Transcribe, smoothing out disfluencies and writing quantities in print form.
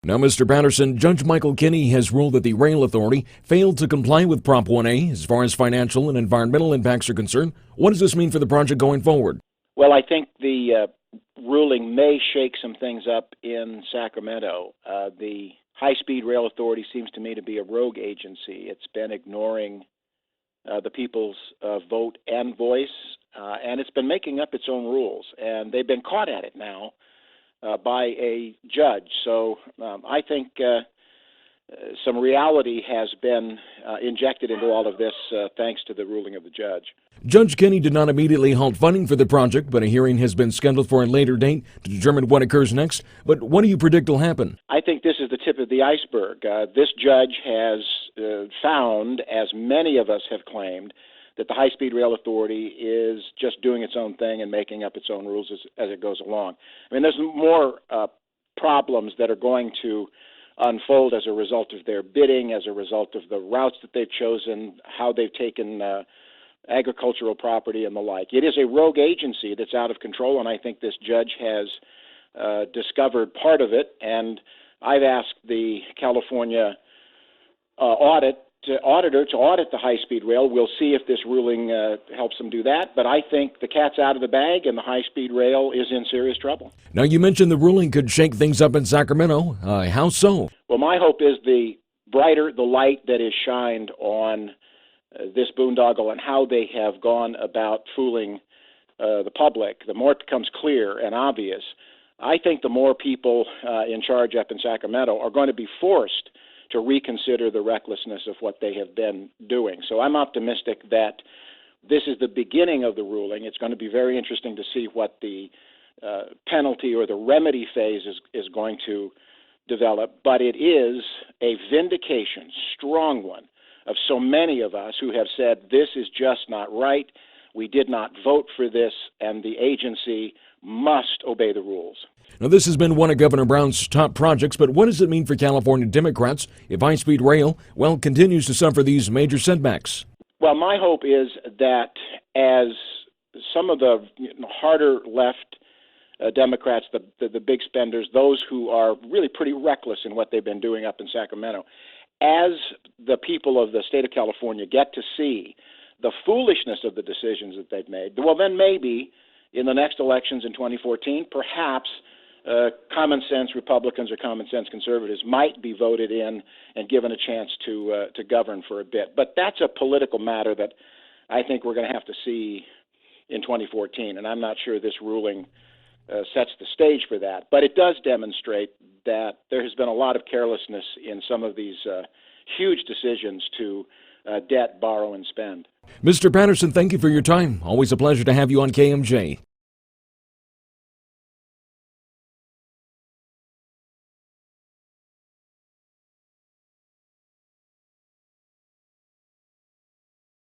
Now, Mr. Patterson, Judge Michael Kinney has ruled that the rail authority failed to comply with Prop 1A as far as financial and environmental impacts are concerned. What does this mean for the project going forward? Well, I think the ruling may shake some things up in Sacramento. The High-Speed Rail Authority seems to me to be a rogue agency. It's been ignoring the people's vote and voice, and it's been making up its own rules. And they've been caught at it now by a judge. So I think some reality has been injected into all of this thanks to the ruling of the judge. Judge Kinney did not immediately halt funding for the project, but a hearing has been scheduled for a later date to determine what occurs next. But what do you predict will happen? I think this is the tip of the iceberg. This judge has found, as many of us have claimed, that the High-Speed Rail Authority is just doing its own thing and making up its own rules as it goes along. I mean, there's more problems that are going to unfold as a result of their bidding, as a result of the routes that they've chosen, how they've taken agricultural property and the like. It is a rogue agency that's out of control, and I think this judge has discovered part of it. And I've asked the California auditor to audit the high-speed rail. We'll see if this ruling helps them do that. But I think the cat's out of the bag, and the high-speed rail is in serious trouble. Now, you mentioned the ruling could shake things up in Sacramento. How so? Well, my hope is the brighter the light that is shined on this boondoggle and how they have gone about fooling the public, the more it becomes clear and obvious. I think the more people in charge up in Sacramento are going to be forced to reconsider the recklessness of what they have been doing. So I'm optimistic that this is the beginning of the ruling. It's going to be very interesting to see what the penalty or the remedy phase is going to develop. But it is a vindication, strong one, of so many of us who have said this is just not right. We did not vote for this, and the agency must obey the rules. Now, this has been one of Governor Brown's top projects, but what does it mean for California Democrats if high-speed rail, continues to suffer these major setbacks? Well, my hope is that as some of the harder left Democrats, the big spenders, those who are really pretty reckless in what they've been doing up in Sacramento, as the people of the state of California get to see the foolishness of the decisions that they've made, well, then maybe in the next elections in 2014, perhaps common sense Republicans or common sense conservatives might be voted in and given a chance to govern for a bit. But that's a political matter that I think we're going to have to see in 2014, and I'm not sure this ruling sets the stage for that. But it does demonstrate that there has been a lot of carelessness in some of these huge decisions to debt, borrow, and spend. Mr. Patterson, thank you for your time. Always a pleasure to have you on KMJ.